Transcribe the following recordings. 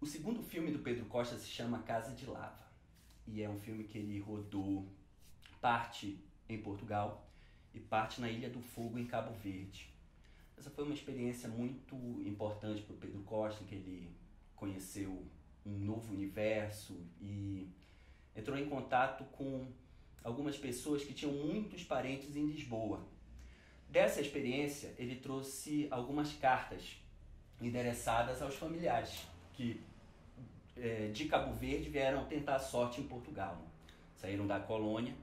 O segundo filme do Pedro Costa se chama Casa de Lava. E é um filme que ele rodou parte em Portugal e parte na Ilha do Fogo, em Cabo Verde. Essa foi uma experiência muito importante para o Pedro Costa, que ele conheceu um novo universo e entrou em contato com algumas pessoas que tinham muitos parentes em Lisboa. Dessa experiência, ele trouxe algumas cartas endereçadas aos familiares que de Cabo Verde vieram tentar a sorte em Portugal. Saíram da colônia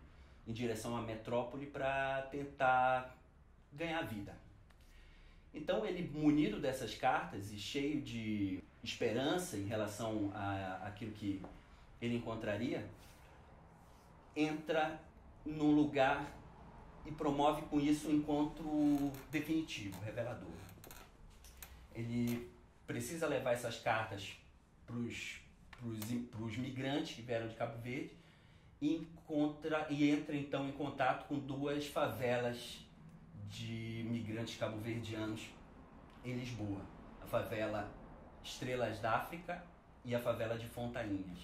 em direção à metrópole para tentar ganhar vida. Então ele, munido dessas cartas e cheio de esperança em relação àquilo que ele encontraria, entra num lugar e promove com isso um encontro definitivo, revelador. Ele precisa levar essas cartas para os migrantes que vieram de Cabo Verde e entra então em contato com duas favelas de migrantes cabo-verdianos em Lisboa. A favela Estrelas d'África e a favela de Fontainhas.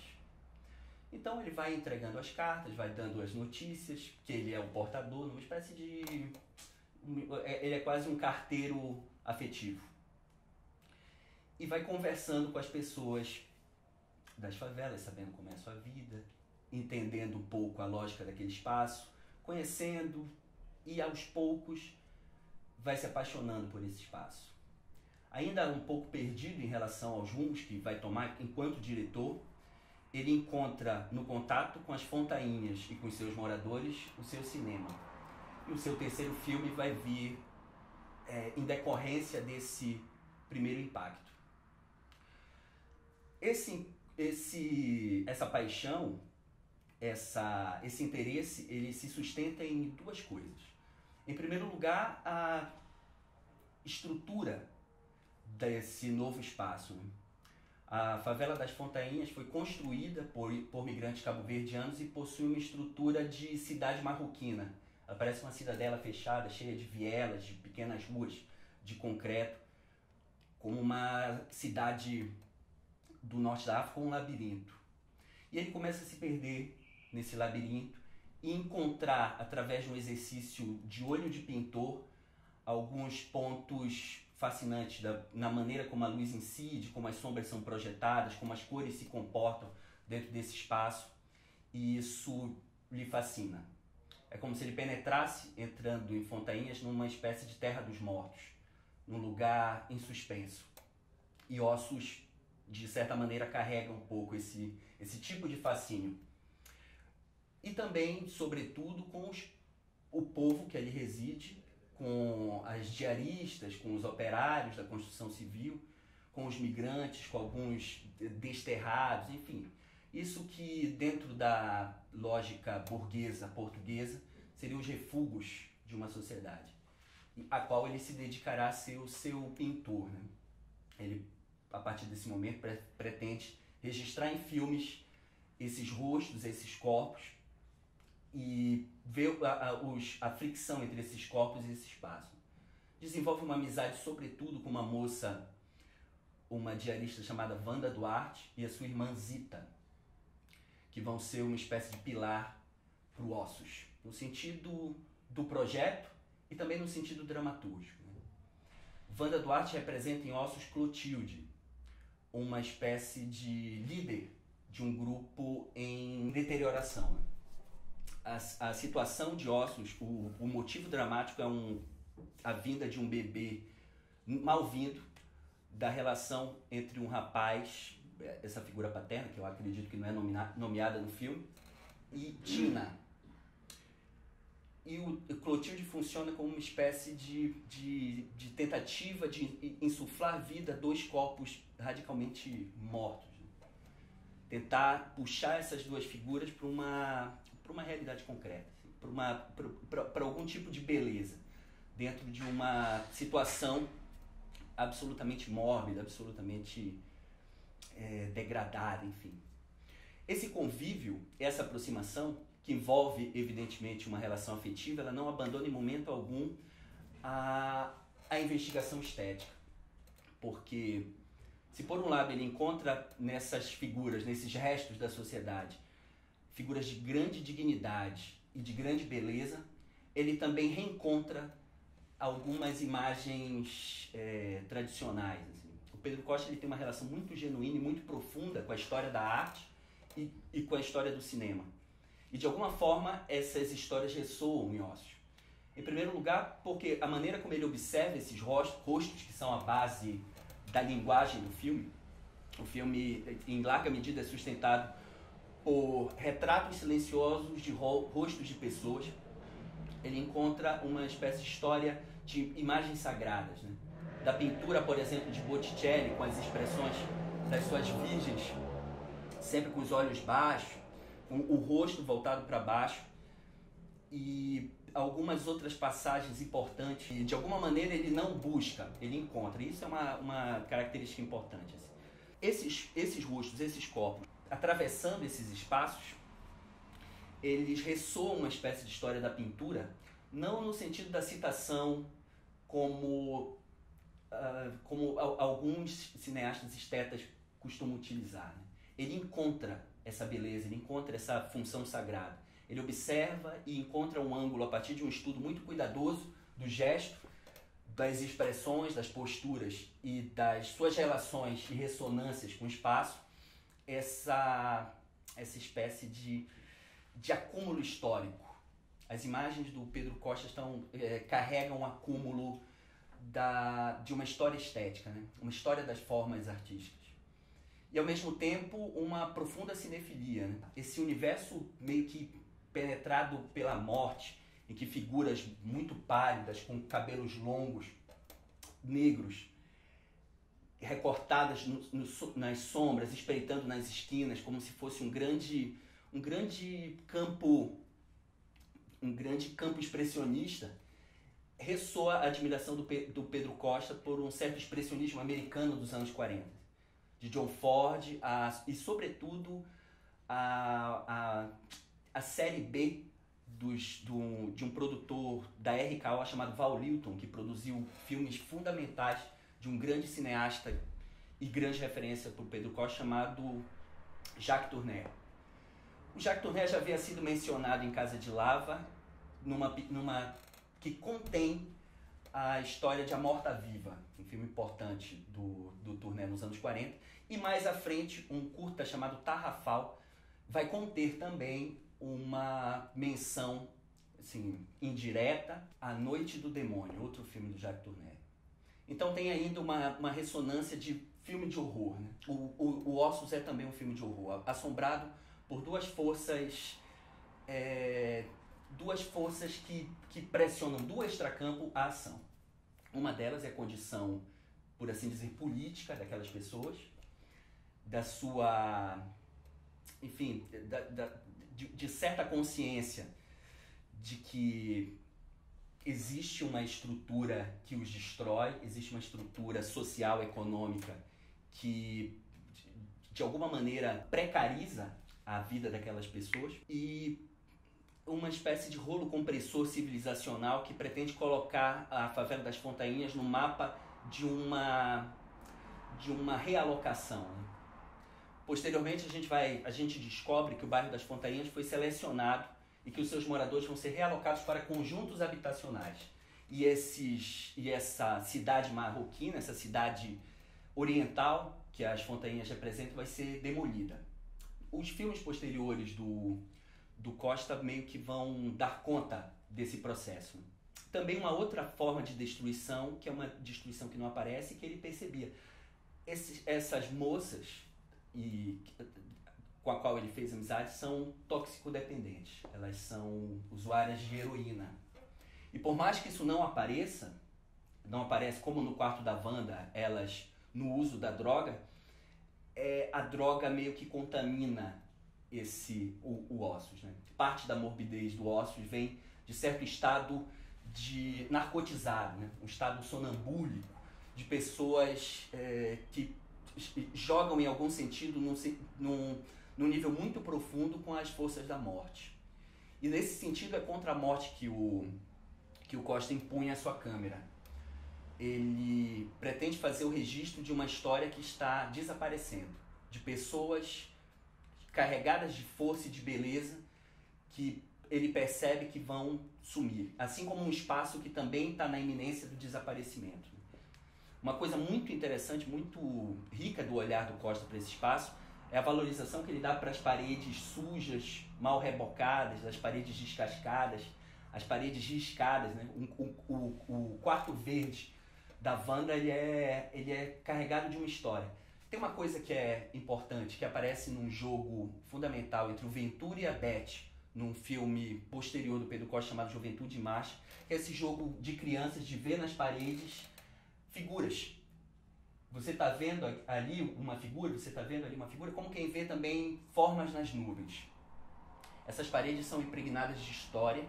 Então ele vai entregando as cartas, vai dando as notícias, que ele é o portador, uma espécie de... ele é quase um carteiro afetivo. E vai conversando com as pessoas das favelas, sabendo como é a sua vida, entendendo um pouco a lógica daquele espaço, conhecendo e aos poucos vai se apaixonando por esse espaço. Ainda um pouco perdido em relação aos rumos que vai tomar enquanto diretor, ele encontra no contato com as Fontainhas e com os seus moradores o seu cinema. E o seu terceiro filme vai vir em decorrência desse primeiro impacto. Essa paixão, esse interesse, ele se sustenta em duas coisas. Em primeiro lugar, a estrutura desse novo espaço. A favela das Fontainhas foi construída por migrantes cabo-verdianos e possui uma estrutura de cidade marroquina. Ela parece uma cidadela fechada, cheia de vielas, de pequenas ruas de concreto, como uma cidade do norte da África, um labirinto. E ele começa a se perder nesse labirinto e encontrar, através de um exercício de olho de pintor, alguns pontos fascinantes na maneira como a luz incide, como as sombras são projetadas, como as cores se comportam dentro desse espaço, e isso lhe fascina. É como se ele penetrasse, entrando em Fontainhas, numa espécie de terra dos mortos, num lugar em suspenso. E Ossos, de certa maneira, carrega um pouco esse tipo de fascínio. E também, sobretudo, com o povo que ali reside, com as diaristas, com os operários da construção civil, com os migrantes, com alguns desterrados, enfim. Isso que, dentro da lógica burguesa portuguesa, seriam os refugos de uma sociedade, a qual ele se dedicará a ser o seu pintor, né? Ele, a partir desse momento, pretende registrar em filmes esses rostos, esses corpos, e ver a fricção entre esses corpos e esse espaço. Desenvolve uma amizade, sobretudo, com uma moça, uma diarista chamada Wanda Duarte, e a sua irmã Zita, que vão ser uma espécie de pilar para o Ossos, no sentido do projeto e também no sentido dramatúrgico, né? Wanda Duarte representa em Ossos Clotilde, uma espécie de líder de um grupo em deterioração, né? A situação de Ossos, o motivo dramático é a vinda de um bebê mal-vindo, da relação entre um rapaz, essa figura paterna, que eu acredito que não é nomeada no filme, e Tina. E o Clotilde funciona como uma espécie de tentativa de insuflar vida a dois corpos radicalmente mortos, né? Tentar puxar essas duas figuras para uma realidade concreta, assim, para algum tipo de beleza, dentro de uma situação absolutamente mórbida, absolutamente degradada, enfim. Esse convívio, essa aproximação, que envolve, evidentemente, uma relação afetiva, ela não abandona em momento algum a investigação estética, porque Se por um lado ele encontra nessas figuras, nesses restos da sociedade, figuras de grande dignidade e de grande beleza, ele também reencontra algumas imagens tradicionais. Assim. O Pedro Costa ele tem uma relação muito genuína e muito profunda com a história da arte e com a história do cinema. E de alguma forma essas histórias ressoam em Ócios. Em primeiro lugar, porque a maneira como ele observa esses rostos que são a base da linguagem do filme, o filme em larga medida é sustentado por retratos silenciosos de rostos de pessoas. Ele encontra uma espécie de história de imagens sagradas, né? Da pintura, por exemplo, de Botticelli, com as expressões das suas virgens, sempre com os olhos baixos, com o rosto voltado para baixo, e algumas outras passagens importantes. E de alguma maneira ele não busca, ele encontra. Isso é uma característica importante. Assim. Esses rostos, esses corpos, atravessando esses espaços, eles ressoam uma espécie de história da pintura, não no sentido da citação como alguns cineastas estetas costumam utilizar. Né? Ele encontra essa beleza, ele encontra essa função sagrada. Ele observa e encontra um ângulo a partir de um estudo muito cuidadoso do gesto, das expressões, das posturas e das suas relações e ressonâncias com o espaço, essa espécie de acúmulo histórico. As imagens do Pedro Costa carregam um acúmulo de uma história estética, né? Uma história das formas artísticas. E ao mesmo tempo uma profunda cinefilia. Né? Esse universo meio que penetrado pela morte, em que figuras muito pálidas, com cabelos longos, negros, recortadas nas sombras, espreitando nas esquinas, como se fosse um grande campo expressionista, ressoa a admiração do Pedro Costa por um certo expressionismo americano dos anos 40, de John Ford e sobretudo a série B de um produtor da RKO chamado Val Lilton, que produziu filmes fundamentais de um grande cineasta e grande referência para o Pedro Costa chamado Jacques Tourneur. O Jacques Tourneur já havia sido mencionado em Casa de Lava, que contém a história de A Morta Viva, um filme importante do Tourneur nos anos 40, e mais à frente um curta chamado Tarrafal vai conter também uma menção assim, indireta, A Noite do Demônio, outro filme do Jacques Tourneur. Então tem ainda uma ressonância de filme de horror. Né? O Ossos é também um filme de horror, assombrado por duas forças que pressionam do extracampo a ação. Uma delas é a condição, por assim dizer, política daquelas pessoas, da sua, enfim, de certa consciência de que existe uma estrutura que os destrói, existe uma estrutura social, econômica que de alguma maneira precariza a vida daquelas pessoas, e uma espécie de rolo compressor civilizacional que pretende colocar a favela das Fontainhas no mapa de uma realocação. Posteriormente a gente descobre que o bairro das Fontainhas foi selecionado e que os seus moradores vão ser realocados para conjuntos habitacionais. E essa cidade marroquina, essa cidade oriental que as Fontainhas representam, vai ser demolida. Os filmes posteriores do Costa meio que vão dar conta desse processo. Também uma outra forma de destruição, que é uma destruição que não aparece, que ele percebia. Essas moças com a qual ele fez amizade são toxicodependentes. Elas são usuárias de heroína. E por mais que isso não aparece como no quarto da Wanda, elas no uso da droga, a droga meio que contamina o Ossos. Né? Parte da morbidez do Ossos vem de certo estado de narcotizado, né? Um estado sonambúlico de pessoas que jogam em algum sentido num nível muito profundo com as forças da morte. E nesse sentido é contra a morte que o Costa impunha a sua câmera. ele pretende fazer o registro de uma história que está desaparecendo, de pessoas carregadas de força e de beleza que ele percebe que vão sumir, assim como um espaço que também está na iminência do desaparecimento. Uma coisa muito interessante, muito rica do olhar do Costa para esse espaço é a valorização que ele dá para as paredes sujas, mal rebocadas, as paredes descascadas, as paredes riscadas, né? O quarto verde da Wanda ele é carregado de uma história. Tem uma coisa que é importante, que aparece num jogo fundamental entre o Ventura e a Beth, num filme posterior do Pedro Costa chamado Juventude em Marcha, que é esse jogo de crianças de ver nas paredes figuras. Você está vendo ali uma figura, como quem vê também formas nas nuvens. Essas paredes são impregnadas de história,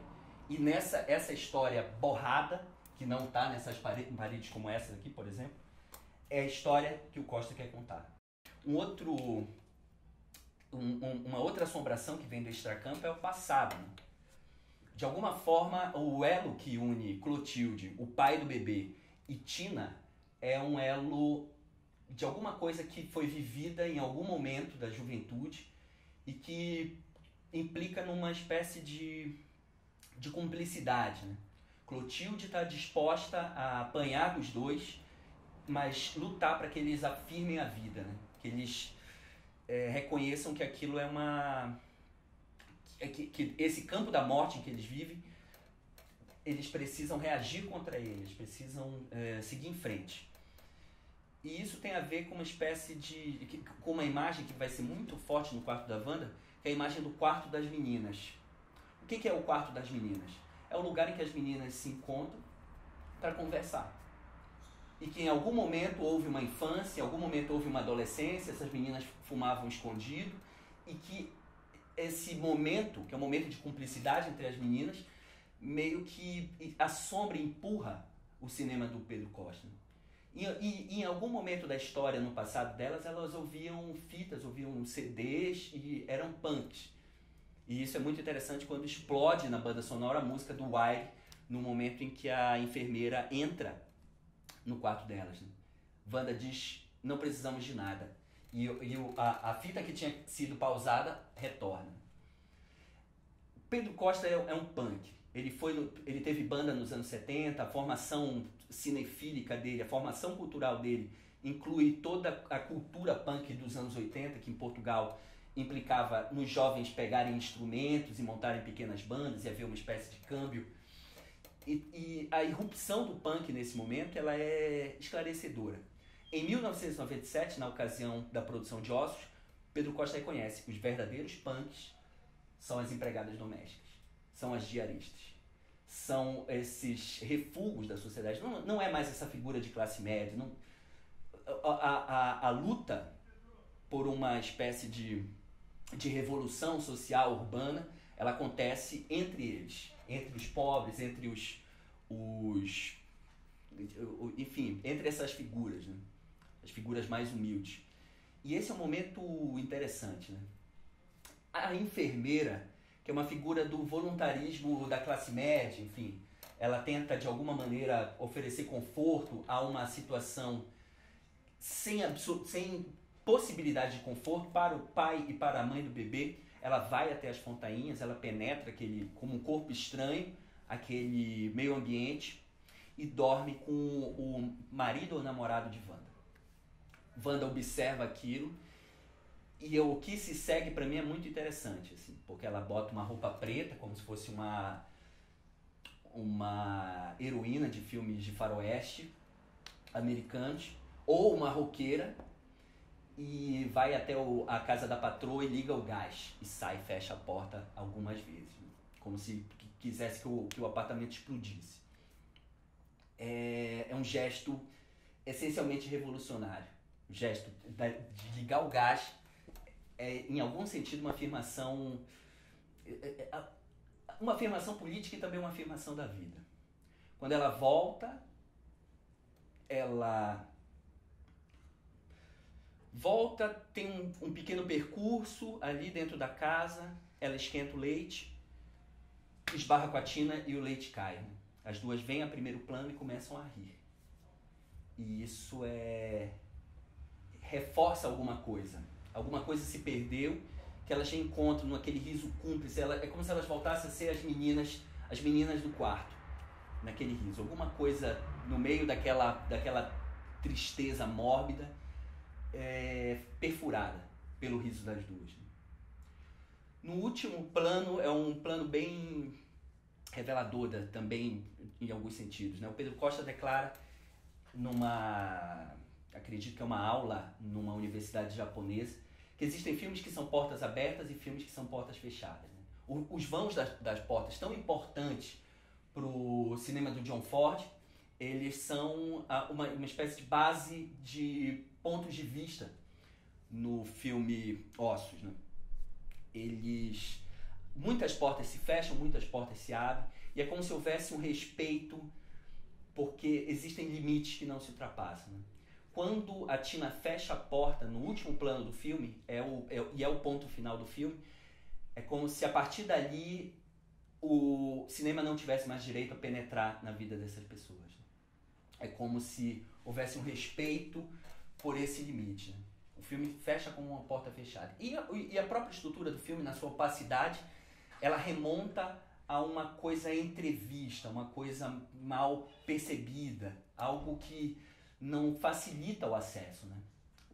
e essa história borrada, que não está nessas paredes como essa aqui, por exemplo, é a história que o Costa quer contar. Uma outra assombração que vem do extracampo é o passado. De alguma forma, o elo que une Clotilde, o pai do bebê, e Tina é um elo de alguma coisa que foi vivida em algum momento da juventude e que implica numa espécie de cumplicidade, né? Clotilde está disposta a apanhar dos dois, mas lutar para que eles afirmem a vida, né? Que eles reconheçam que aquilo é uma... que esse campo da morte em que eles vivem, eles precisam reagir contra ele, eles precisam seguir em frente. E isso tem a ver com uma espécie de... com uma imagem que vai ser muito forte no quarto da Wanda, que é a imagem do quarto das meninas. O que é o quarto das meninas? É o lugar em que as meninas se encontram para conversar. E que em algum momento houve uma infância, em algum momento houve uma adolescência, essas meninas fumavam escondido, e que esse momento, que é um momento de cumplicidade entre as meninas, meio que assombra e empurra o cinema do Pedro Costa. E em algum momento da história, no passado delas, elas ouviam fitas, ouviam CDs e eram punks. E isso é muito interessante quando explode na banda sonora a música do Wire, no momento em que a enfermeira entra no quarto delas. Né? Wanda diz, não precisamos de nada. E a fita que tinha sido pausada retorna. Pedro Costa é um punk. Ele teve banda nos anos 70, a formação cinefílica dele, a formação cultural dele inclui toda a cultura punk dos anos 80, que em Portugal implicava nos jovens pegarem instrumentos e montarem pequenas bandas e haver uma espécie de câmbio. E a irrupção do punk nesse momento ela é esclarecedora. Em 1997, na ocasião da produção de Ossos, Pedro Costa reconhece que os verdadeiros punks são as empregadas domésticas, são as diaristas, são esses refugos da sociedade. Não é mais essa figura de classe média. Não, a luta por uma espécie de revolução social urbana, ela acontece entre eles, entre os pobres, entre enfim, entre essas figuras, né? As figuras mais humildes. E esse é um momento interessante, né? A enfermeira, que é uma figura do voluntarismo da classe média, enfim, ela tenta de alguma maneira oferecer conforto a uma situação sem possibilidade de conforto para o pai e para a mãe do bebê. Ela vai até as fontainhas, ela penetra como um corpo estranho, aquele meio ambiente, e dorme com o marido ou namorado de Wanda. Wanda observa aquilo, e o que se segue para mim é muito interessante, assim, porque ela bota uma roupa preta, como se fosse uma heroína de filmes de faroeste americanos, ou uma roqueira, e vai até a casa da patroa e liga o gás, e sai e fecha a porta algumas vezes, né? Como se quisesse que o apartamento explodisse. É um gesto essencialmente revolucionário. O gesto de ligar o gás é, em algum sentido, uma afirmação política e também uma afirmação da vida. Quando ela volta, tem um pequeno percurso ali dentro da casa, ela esquenta o leite, esbarra com a Tina e o leite cai. As duas vêm a primeiro plano e começam a rir. E isso reforça alguma coisa. Alguma coisa se perdeu, que elas encontram naquele riso cúmplice. É como se elas voltassem a ser as meninas do quarto, naquele riso. Alguma coisa no meio daquela tristeza mórbida, perfurada pelo riso das duas. No último plano, é um plano bem revelador também, em alguns sentidos, né? O Pedro Costa declara acredito que é uma aula numa universidade japonesa, que existem filmes que são portas abertas e filmes que são portas fechadas, né? Os vãos das portas, tão importantes para o cinema do John Ford, eles são uma espécie de base de pontos de vista no filme Ossos, né? Muitas portas se fecham, muitas portas se abrem, e é como se houvesse um respeito, porque existem limites que não se ultrapassam, né? Quando a Tina fecha a porta no último plano do filme, e é o ponto final do filme, é como se a partir dali o cinema não tivesse mais direito a penetrar na vida dessas pessoas, né? É como se houvesse um respeito por esse limite, né? O filme fecha com uma porta fechada. E a própria estrutura do filme, na sua opacidade, ela remonta a uma coisa entrevista, uma coisa mal percebida, algo que não facilita o acesso, né?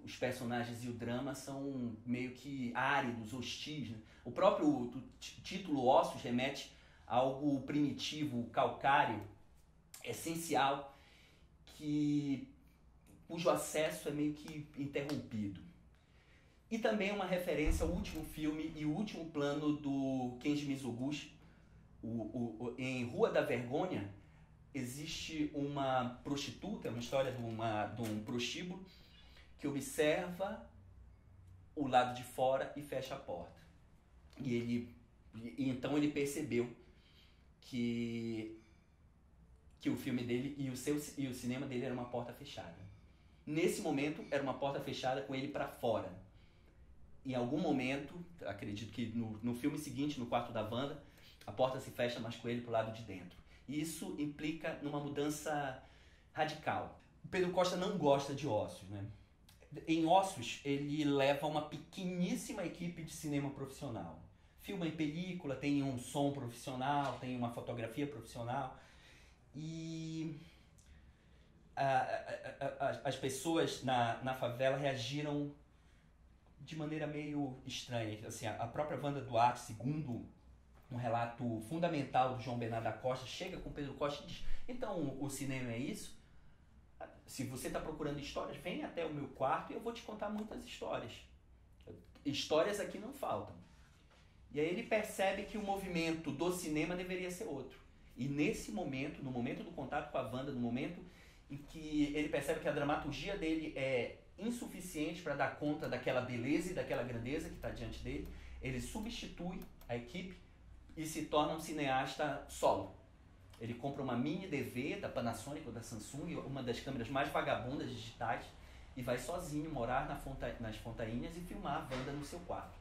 Os personagens e o drama são meio que áridos, hostis, né? O próprio título Ossos remete a algo primitivo, calcário, essencial, cujo acesso é meio que interrompido. E também uma referência ao último filme e o último plano do Kenji Mizoguchi. Em Rua da Vergonha, existe uma prostituta, é uma história de um prostíbulo, que observa o lado de fora e fecha a porta. E então ele percebeu que o filme dele e o cinema dele era uma porta fechada. Nesse momento, era uma porta fechada com ele para fora. Em algum momento, acredito que no filme seguinte, no quarto da Wanda, a porta se fecha, mas com ele pro lado de dentro. E isso implica numa mudança radical. O Pedro Costa não gosta de Ossos, né? Em Ossos, ele leva uma pequeníssima equipe de cinema profissional. Filma em película, tem um som profissional, tem uma fotografia profissional. E as pessoas na favela reagiram de maneira meio estranha. Assim, a própria Wanda Duarte, segundo um relato fundamental do João Bernardo da Costa, chega com Pedro Costa e diz: então o cinema é isso? Se você está procurando histórias, vem até o meu quarto e eu vou te contar muitas histórias. Histórias aqui não faltam. E aí ele percebe que o movimento do cinema deveria ser outro. E nesse momento, no momento do contato com a Wanda, no momento em que ele percebe que a dramaturgia dele é insuficiente para dar conta daquela beleza e daquela grandeza que está diante dele, ele substitui a equipe e se torna um cineasta solo. Ele compra uma mini DV da Panasonic ou da Samsung, uma das câmeras mais vagabundas digitais, e vai sozinho morar nas Fontainhas e filmar a Wanda no seu quarto.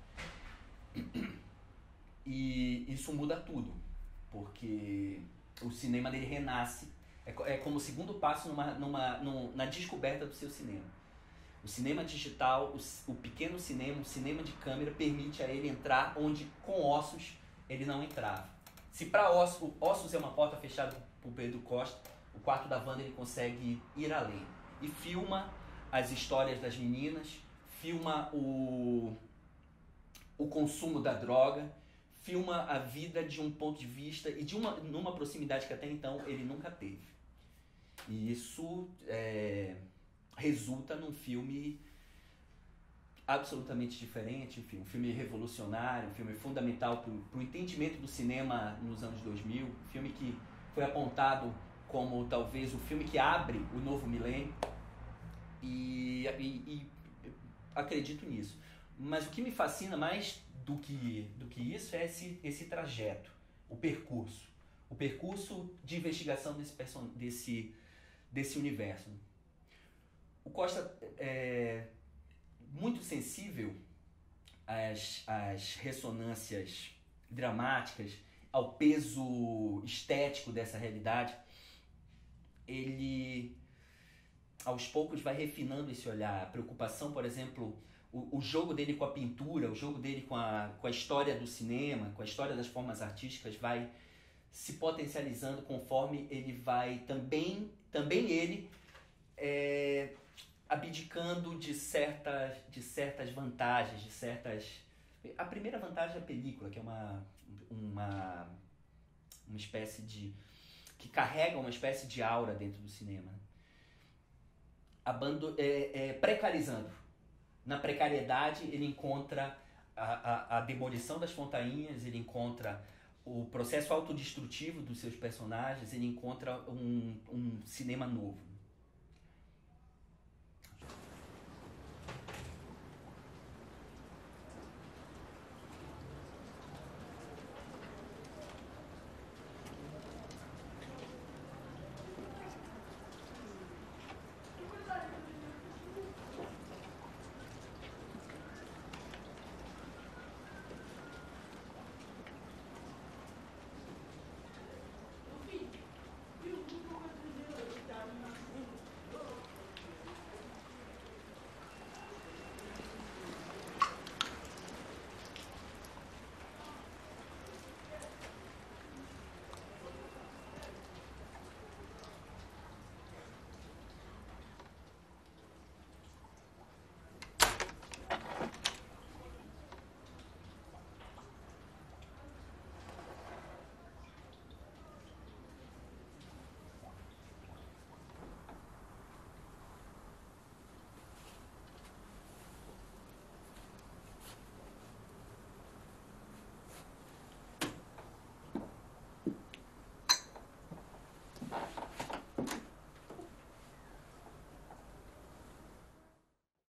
E isso muda tudo, porque o cinema dele renasce, é como o segundo passo na descoberta do seu cinema. O cinema digital, o pequeno cinema, o cinema de câmera, permite a ele entrar onde com Ossos ele não entrava. Se para Ossos é uma porta fechada por Pedro Costa, o quarto da Wanda ele consegue ir além. E filma as histórias das meninas, filma o consumo da droga, filma a vida de um ponto de vista e numa proximidade que até então ele nunca teve. E isso resulta num filme absolutamente diferente, enfim, um filme revolucionário, um filme fundamental para o entendimento do cinema nos anos 2000, um filme que foi apontado como talvez o filme que abre o novo milênio, e acredito nisso. Mas o que me fascina mais do que isso é esse trajeto, o percurso de investigação desse universo. O Costa é muito sensível às ressonâncias dramáticas, ao peso estético dessa realidade. Ele aos poucos vai refinando esse olhar. A preocupação, por exemplo, o jogo dele com a pintura, o jogo dele com a história do cinema, com a história das formas artísticas vai se potencializando conforme ele vai também ele abdicando de certas vantagens, de certas... A primeira vantagem é a película, que é uma espécie de... que carrega uma espécie de aura dentro do cinema. Precarizando. Na precariedade ele encontra a demolição das fontainhas, ele encontra o processo autodestrutivo dos seus personagens, ele encontra um cinema novo.